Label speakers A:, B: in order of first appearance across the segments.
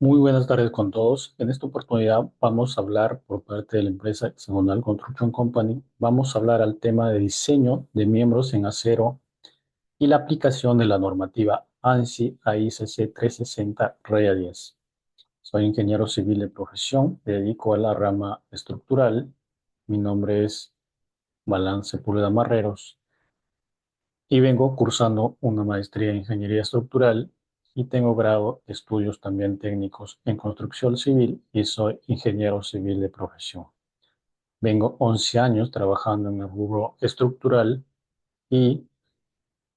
A: Muy buenas tardes con todos. En esta oportunidad vamos a hablar por parte de la empresa Hexagonal Construction Company. Vamos a hablar al tema de diseño de miembros en acero y la aplicación de la normativa ANSI AICC 360 REA 10. Soy ingeniero civil de profesión, me dedico a la rama estructural. Mi nombre es Balán Sepúlveda Marreros y vengo cursando una maestría en ingeniería estructural y tengo grado de estudios también técnicos en construcción civil y soy ingeniero civil de profesión. Vengo 11 años trabajando en el rubro estructural y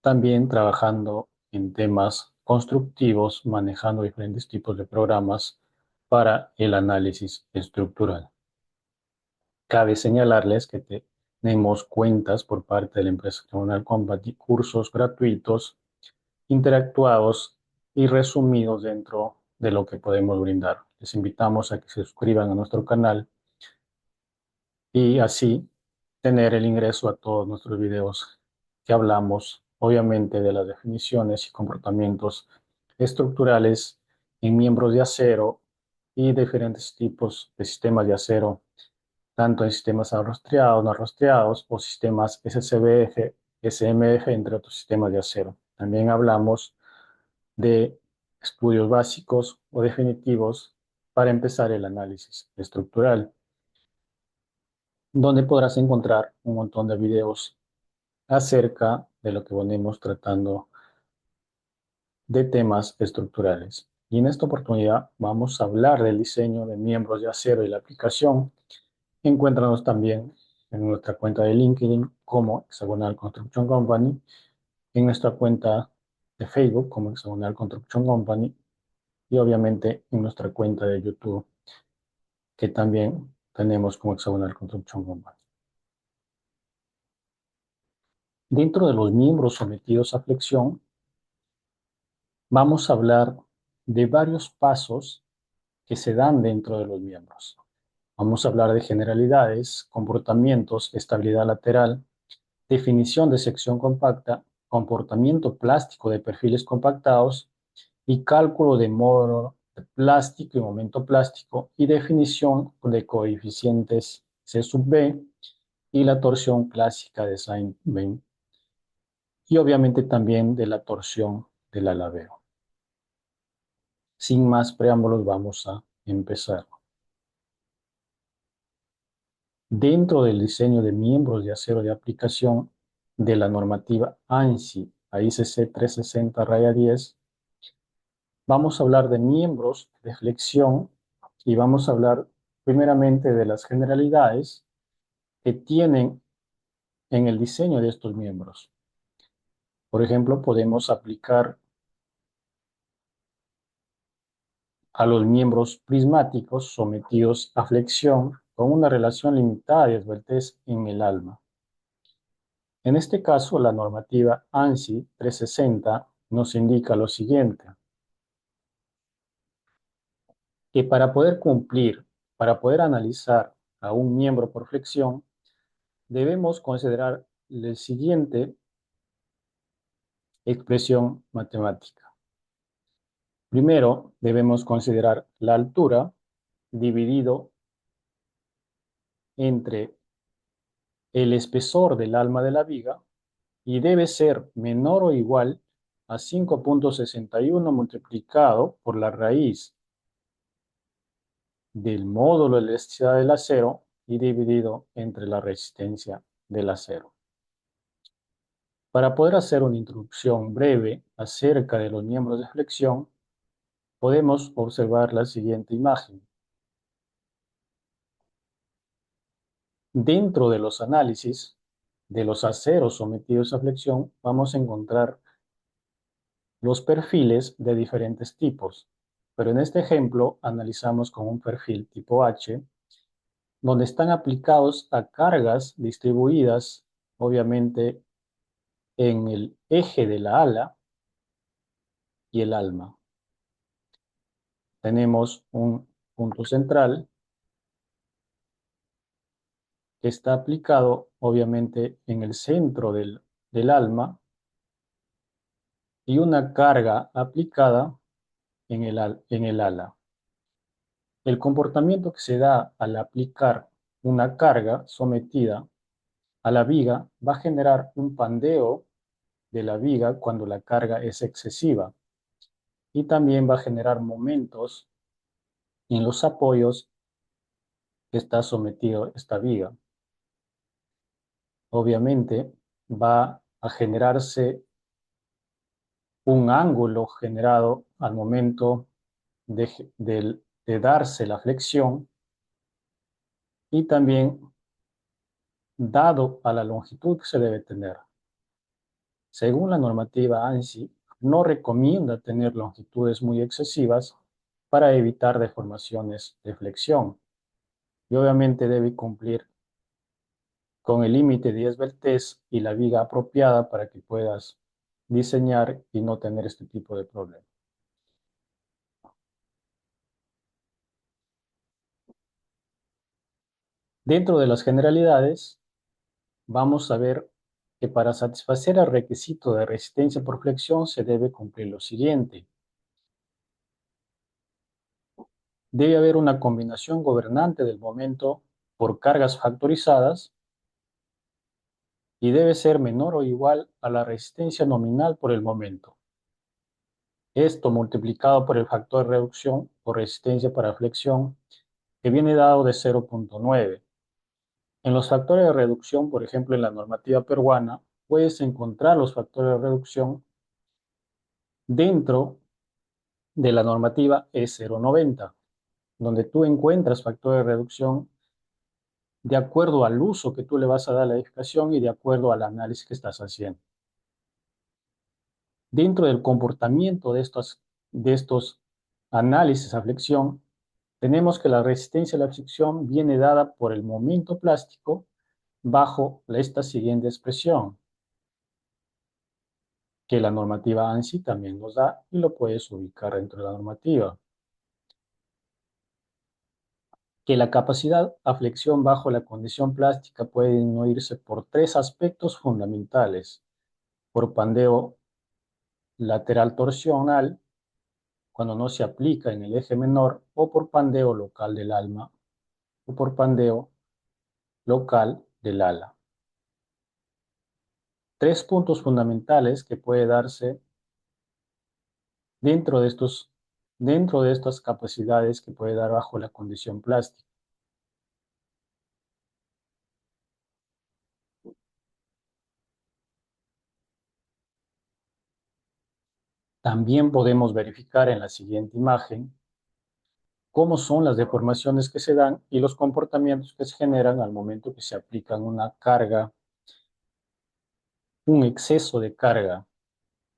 A: también trabajando en temas constructivos, manejando diferentes tipos de programas para el análisis estructural. Cabe señalarles que tenemos cuentas por parte de la empresa Hexagonal Company, cursos gratuitos interactuados y resumidos dentro de lo que podemos brindar. Les invitamos a que se suscriban a nuestro canal y así tener el ingreso a todos nuestros videos que hablamos, obviamente, de las definiciones y comportamientos estructurales en miembros de acero y diferentes tipos de sistemas de acero, tanto en sistemas arrastreados, no arrastreados o sistemas SCBF, SMF, entre otros sistemas de acero. También hablamos de estudios básicos o definitivos para empezar el análisis estructural, donde podrás encontrar un montón de videos acerca de lo que venimos tratando de temas estructurales. Y en esta oportunidad vamos a hablar del diseño de miembros de acero y la aplicación. Encuéntranos también en nuestra cuenta de LinkedIn como Hexagonal Construction Company, en nuestra cuenta de Facebook como Hexagonal Construction Company y obviamente en nuestra cuenta de YouTube que también tenemos como Hexagonal Construction Company. Dentro de los miembros sometidos a flexión, vamos a hablar de varios pasos que se dan dentro de los miembros. Vamos a hablar de generalidades, comportamientos, estabilidad lateral, definición de sección compacta, comportamiento plástico de perfiles compactados y cálculo de módulo plástico y momento plástico y definición de coeficientes C sub B y la torsión clásica de Saint-Beuve y obviamente también de la torsión del alabeo. Sin más preámbulos, vamos a empezar. Dentro del diseño de miembros de acero de aplicación de la normativa ANSI AICC 360-10, vamos a hablar de miembros de flexión y vamos a hablar primeramente de las generalidades que tienen en el diseño de estos miembros. Por ejemplo, podemos aplicar a los miembros prismáticos sometidos a flexión con una relación limitada de esbeltez en el alma. En este caso, la normativa ANSI 360 nos indica lo siguiente, que para poder analizar a un miembro por flexión, debemos considerar la siguiente expresión matemática. Primero, debemos considerar la altura dividido entre el espesor del alma de la viga y debe ser menor o igual a 5.61 multiplicado por la raíz del módulo de elasticidad del acero y dividido entre la resistencia del acero. Para poder hacer una introducción breve acerca de los miembros de flexión, podemos observar la siguiente imagen. Dentro de los análisis de los aceros sometidos a flexión, vamos a encontrar los perfiles de diferentes tipos, pero en este ejemplo analizamos con un perfil tipo H, donde están aplicados a cargas distribuidas, obviamente, en el eje de la ala y el alma. Tenemos un punto central que está aplicado, obviamente, en el centro del alma y una carga aplicada en el ala. El comportamiento que se da al aplicar una carga sometida a la viga va a generar un pandeo de la viga cuando la carga es excesiva y también va a generar momentos en los apoyos que está sometido esta viga. Obviamente va a generarse un ángulo generado al momento de darse la flexión y también dado a la longitud que se debe tener. Según la normativa ANSI, no recomienda tener longitudes muy excesivas para evitar deformaciones de flexión y obviamente debe cumplir con el límite 10 Beltés y la viga apropiada para que puedas diseñar y no tener este tipo de problemas. Dentro de las generalidades, vamos a ver que para satisfacer el requisito de resistencia por flexión se debe cumplir lo siguiente. Debe haber una combinación gobernante del momento por cargas factorizadas y debe ser menor o igual a la resistencia nominal por el momento. Esto multiplicado por el factor de reducción o resistencia para flexión que viene dado de 0,9. En los factores de reducción, por ejemplo, en la normativa peruana, puedes encontrar los factores de reducción dentro de la normativa E090, donde tú encuentras factores de reducción de acuerdo al uso que tú le vas a dar a la edificación y de acuerdo al análisis que estás haciendo. Dentro del comportamiento de estos análisis a flexión, tenemos que la resistencia a la fricción viene dada por el momento plástico bajo esta siguiente expresión, que la normativa ANSI también nos da y lo puedes ubicar dentro de la normativa. Que la capacidad a flexión bajo la condición plástica puede disminuirse por tres aspectos fundamentales: por pandeo lateral torsional, cuando no se aplica en el eje menor, o por pandeo local del alma, o por pandeo local del ala. Tres puntos fundamentales que puede darse dentro de estas capacidades que puede dar bajo la condición plástica. También podemos verificar en la siguiente imagen cómo son las deformaciones que se dan y los comportamientos que se generan al momento que se aplican una carga, un exceso de carga.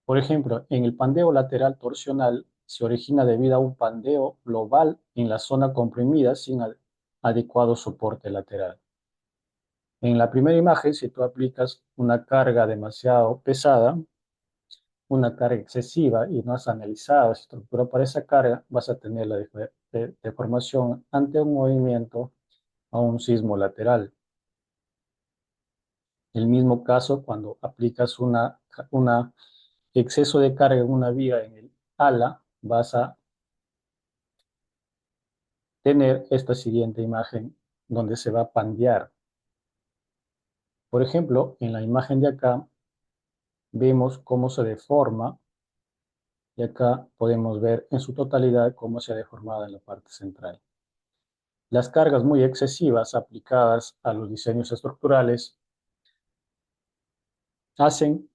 A: Por ejemplo, en el pandeo lateral torsional se origina debido a un pandeo global en la zona comprimida sin adecuado soporte lateral. En la primera imagen, si tú aplicas una carga demasiado pesada, una carga excesiva y no has analizado la estructura para esa carga, vas a tener la deformación ante un movimiento a un sismo lateral. El mismo caso cuando aplicas una exceso de carga en una viga en el ala, vas a tener esta siguiente imagen donde se va a pandear. Por ejemplo, en la imagen de acá vemos cómo se deforma y acá podemos ver en su totalidad cómo se ha deformado en la parte central. Las cargas muy excesivas aplicadas a los diseños estructurales hacen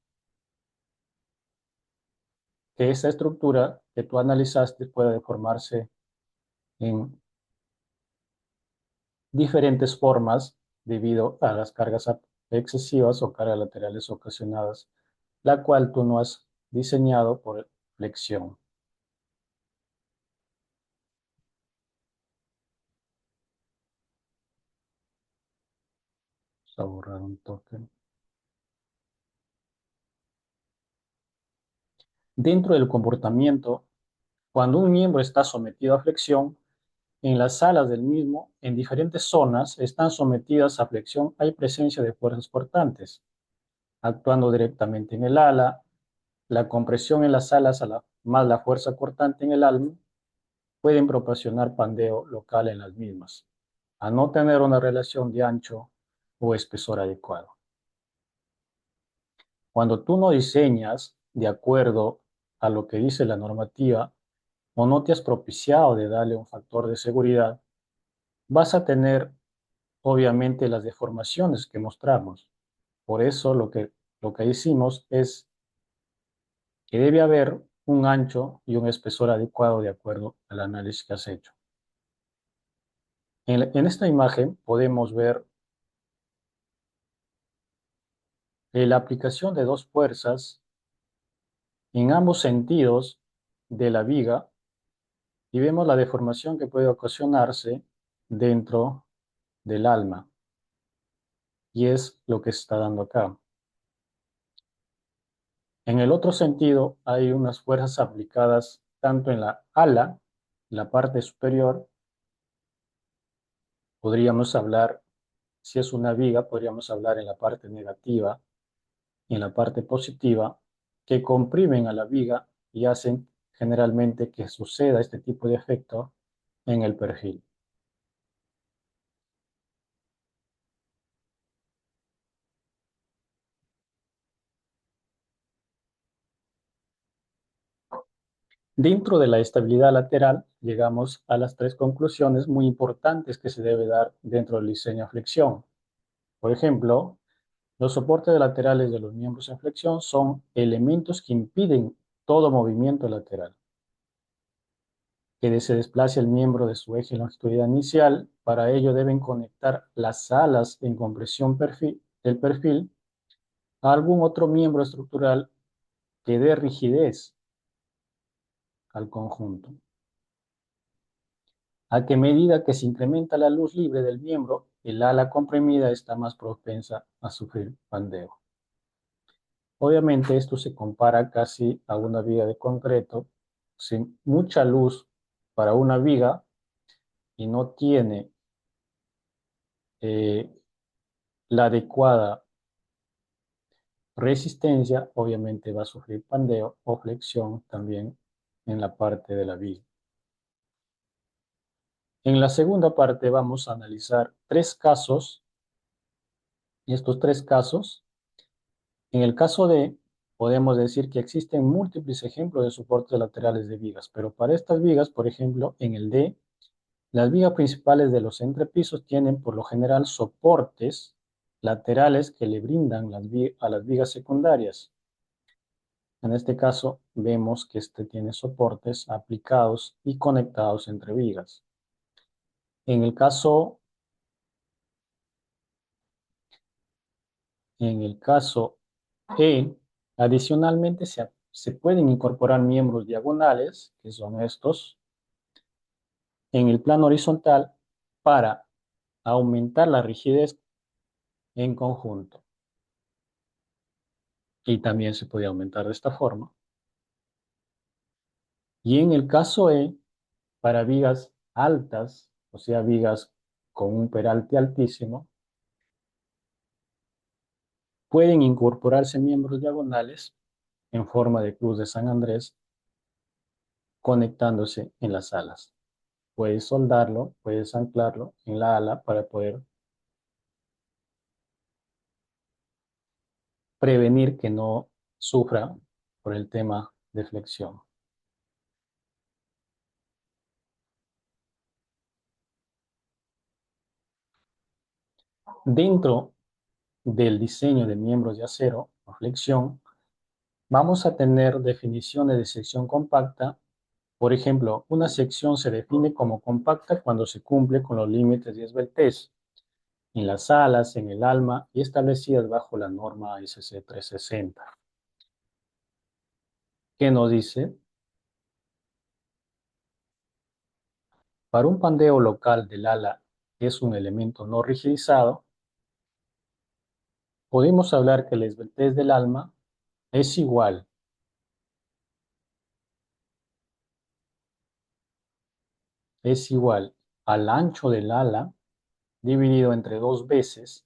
A: que esa estructura que tú analizaste pueda deformarse en diferentes formas debido a las cargas excesivas o cargas laterales ocasionadas, la cual tú no has diseñado por flexión. Vamos a borrar un toque. Dentro del comportamiento, cuando un miembro está sometido a flexión, en las salas del mismo, en diferentes zonas, están sometidas a flexión, hay presencia de fuerzas cortantes, actuando directamente en el ala, la compresión en las alas más la fuerza cortante en el alma, pueden proporcionar pandeo local en las mismas, a no tener una relación de ancho o espesor adecuado. Cuando tú no diseñas de acuerdo a lo que dice la normativa o no te has propiciado de darle un factor de seguridad, vas a tener obviamente las deformaciones que mostramos. Por eso lo que hicimos es que debe haber un ancho y un espesor adecuado de acuerdo al análisis que has hecho. En esta imagen podemos ver la aplicación de dos fuerzas en ambos sentidos de la viga y vemos la deformación que puede ocasionarse dentro del alma. Y es lo que se está dando acá. En el otro sentido, hay unas fuerzas aplicadas tanto en la ala, la parte superior, podríamos hablar, si es una viga, podríamos hablar en la parte negativa y en la parte positiva, que comprimen a la viga y hacen generalmente que suceda este tipo de efecto en el perfil. Dentro de la estabilidad lateral, llegamos a las tres conclusiones muy importantes que se debe dar dentro del diseño de flexión. Por ejemplo, los soportes laterales de los miembros en flexión son elementos que impiden todo movimiento lateral, que se desplace el miembro de su eje longitudinal inicial. Para ello deben conectar las alas en compresión del perfil a algún otro miembro estructural que dé rigidez al conjunto. A que medida que se incrementa la luz libre del miembro, el ala comprimida está más propensa a sufrir pandeo. Obviamente esto se compara casi a una viga de concreto. Sin mucha luz para una viga y no tiene eh, la adecuada resistencia, obviamente va a sufrir pandeo o flexión también en la parte de la viga. En la segunda parte vamos a analizar tres casos. Y estos tres casos, en el caso de, podemos decir que existen múltiples ejemplos de soportes laterales de vigas, pero para estas vigas, por ejemplo, en el D, las vigas principales de los entrepisos tienen por lo general soportes laterales que le brindan a las vigas secundarias. En este caso, vemos que este tiene soportes aplicados y conectados entre vigas. En el caso, en el caso E, adicionalmente se pueden incorporar miembros diagonales, que son estos, en el plano horizontal para aumentar la rigidez en conjunto. Y también se puede aumentar de esta forma. Y en el caso E, para vigas altas, o sea, vigas con un peralte altísimo, pueden incorporarse miembros diagonales en forma de cruz de San Andrés conectándose en las alas. Puedes soldarlo, puedes anclarlo en la ala para poder prevenir que no sufra por el tema de flexión. Dentro del diseño de miembros de acero o flexión, vamos a tener definiciones de sección compacta. Por ejemplo, una sección se define como compacta cuando se cumple con los límites de esbeltez en las alas, en el alma y establecidas bajo la norma ASC 360. ¿Qué nos dice? Para un pandeo local del ala, que es un elemento no rigidizado, podemos hablar que la esbeltez del alma es igual al ancho del ala dividido entre dos veces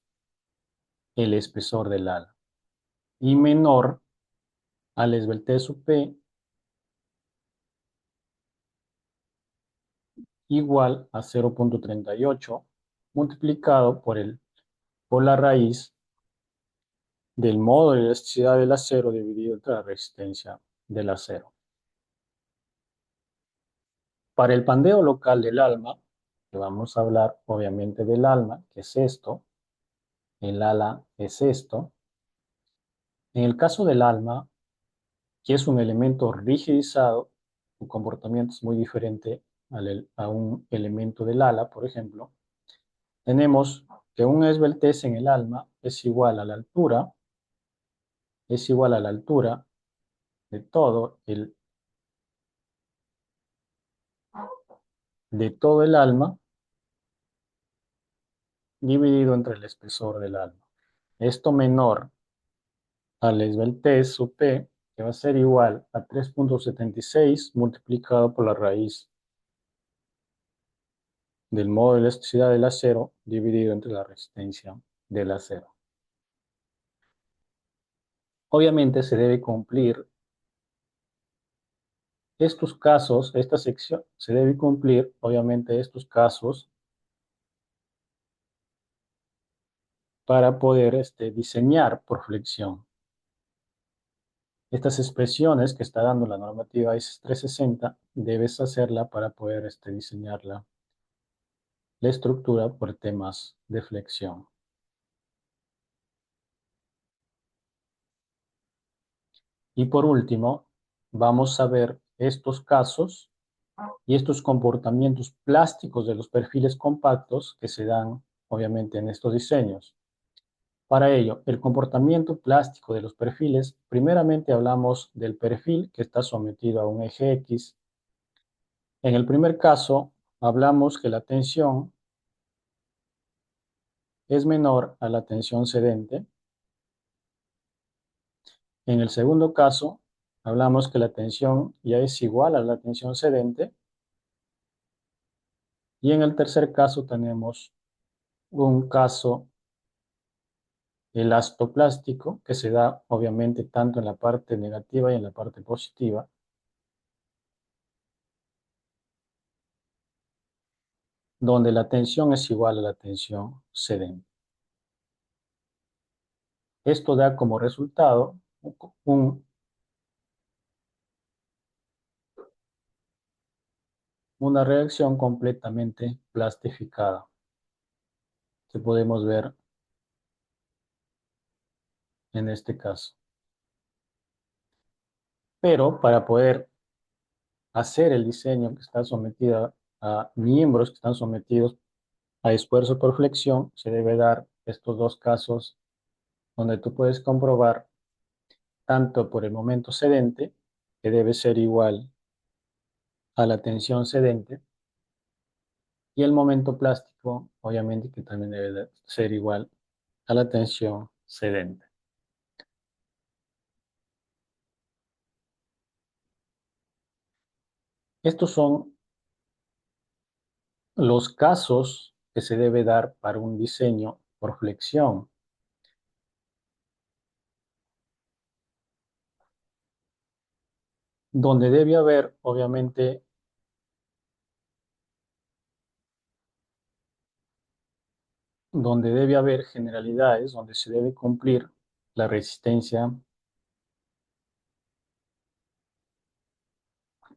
A: el espesor del ala y menor a la esbeltez UP igual a 0,38 multiplicado por la raíz del módulo de elasticidad del acero dividido entre la resistencia del acero. Para el pandeo local del alma, que vamos a hablar obviamente del alma, que es esto, el ala es esto. En el caso del alma, que es un elemento rigidizado, su comportamiento es muy diferente a un elemento del ala, por ejemplo. Tenemos que una esbeltez en el alma es igual a la altura, es igual a la altura de de todo el alma dividido entre el espesor del alma. Esto menor a la esbeltez sub P, que va a ser igual a 3,76 multiplicado por la raíz del módulo de elasticidad del acero dividido entre la resistencia del acero. Obviamente se debe cumplir estos casos, esta sección, se debe cumplir obviamente estos casos para poder diseñar por flexión. Estas expresiones que está dando la normativa ISO 360, debes hacerla para poder diseñar la estructura por temas de flexión. Y por último, vamos a ver estos casos y estos comportamientos plásticos de los perfiles compactos que se dan obviamente en estos diseños. Para ello, el comportamiento plástico de los perfiles, primeramente hablamos del perfil que está sometido a un eje X. En el primer caso, hablamos que la tensión es menor a la tensión cedente. En el segundo caso, hablamos que la tensión ya es igual a la tensión cedente. Y en el tercer caso tenemos un caso elastoplástico que se da obviamente tanto en la parte negativa y en la parte positiva, donde la tensión es igual a la tensión cedente. Esto da como resultado una reacción completamente plastificada que podemos ver en este caso. Pero para poder hacer el diseño que está sometido a miembros que están sometidos a esfuerzo por flexión, se debe dar estos dos casos donde tú puedes comprobar tanto por el momento cedente, que debe ser igual a la tensión cedente, y el momento plástico, obviamente, que también debe ser igual a la tensión cedente. Estos son los casos que se debe dar para un diseño por flexión, donde debe haber, obviamente, donde debe haber generalidades, donde se debe cumplir la resistencia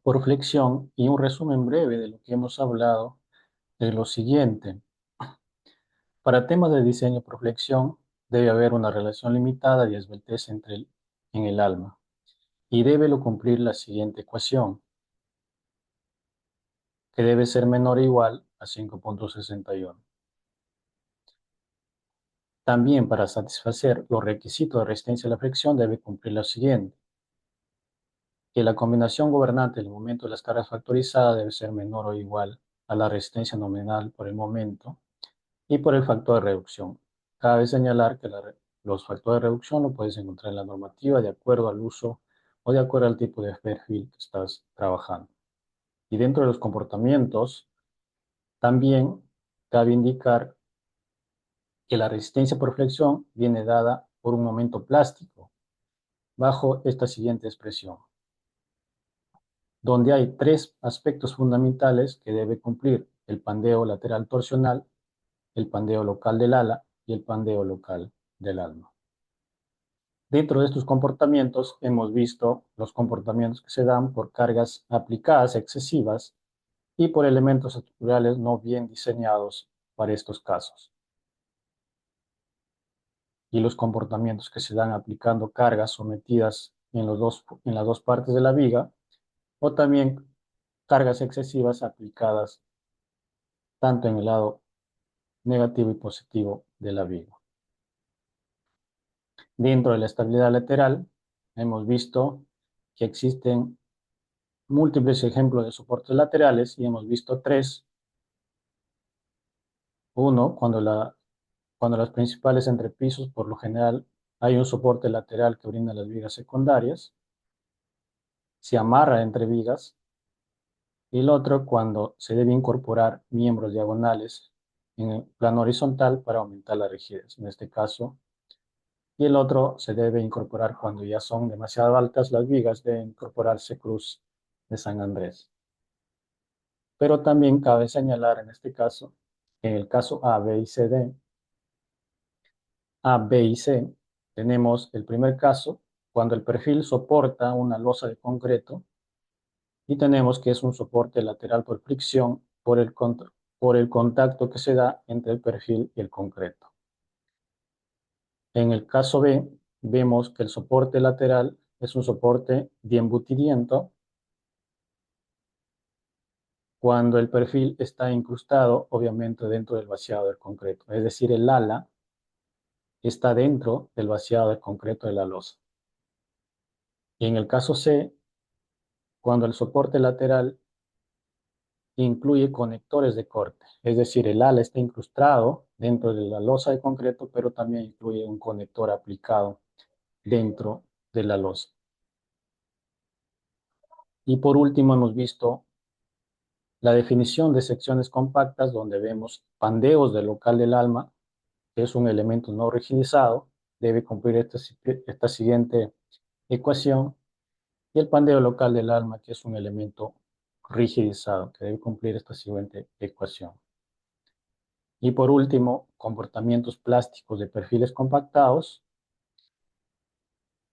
A: por flexión, y un resumen breve de lo que hemos hablado es lo siguiente. Para temas de diseño por flexión, debe haber una relación limitada de esbeltez en el alma, y debe cumplir la siguiente ecuación, que debe ser menor o igual a 5,61. También, para satisfacer los requisitos de resistencia a la fricción, debe cumplir lo siguiente, que la combinación gobernante del momento de las cargas factorizadas debe ser menor o igual a la resistencia nominal por el momento y por el factor de reducción. Cabe señalar que los factores de reducción lo puedes encontrar en la normativa de acuerdo al uso o de acuerdo al tipo de perfil que estás trabajando. Y dentro de los comportamientos, también cabe indicar que la resistencia por flexión viene dada por un momento plástico bajo esta siguiente expresión. donde hay tres aspectos fundamentales que debe cumplir: el pandeo lateral torsional, el pandeo local del ala y el pandeo local del alma. Dentro de estos comportamientos hemos visto los comportamientos que se dan por cargas aplicadas excesivas y por elementos estructurales no bien diseñados para estos casos. Y los comportamientos que se dan aplicando cargas sometidas en las dos partes de la viga, o también cargas excesivas aplicadas tanto en el lado negativo y positivo de la viga. Dentro de la estabilidad lateral, hemos visto que existen múltiples ejemplos de soportes laterales y hemos visto tres. Uno, cuando las principales entrepisos, por lo general, hay un soporte lateral que brinda las vigas secundarias, se amarra entre vigas, y el otro cuando se debe incorporar miembros diagonales en el plano horizontal para aumentar la rigidez, en este caso. Y el otro se debe incorporar cuando ya son demasiado altas las vigas, debe incorporarse cruz de San Andrés. Pero también cabe señalar en este caso, en el caso A, B y C, D, A, B y C, tenemos el primer caso, cuando el perfil soporta una losa de concreto, y tenemos que es un soporte lateral por fricción por el contacto que se da entre el perfil y el concreto. En el caso B, vemos que el soporte lateral es un soporte diembutimiento cuando el perfil está incrustado, obviamente, dentro del vaciado del concreto. Es decir, el ala está dentro del vaciado del concreto de la losa. Y en el caso C, cuando el soporte lateral incluye conectores de corte, es decir, el ala está incrustado dentro de la losa de concreto, pero también incluye un conector aplicado dentro de la losa. Y por último, hemos visto la definición de secciones compactas, donde vemos pandeos del local del alma, que es un elemento no rigidizado, debe cumplir esta siguiente ecuación, y el pandeo local del alma, que es un elemento rigidizado, que debe cumplir esta siguiente ecuación. Y por último, comportamientos plásticos de perfiles compactados,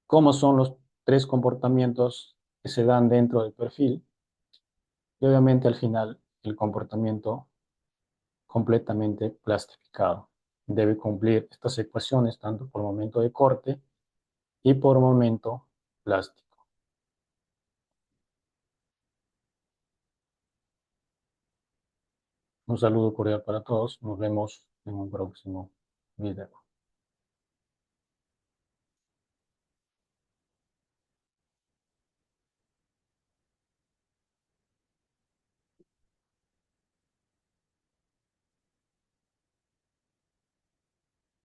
A: cómo son los tres comportamientos que se dan dentro del perfil, y obviamente al final el comportamiento completamente plastificado. Debe cumplir estas ecuaciones tanto por momento de corte y por momento plástico. Un saludo cordial para todos. Nos vemos en un próximo video.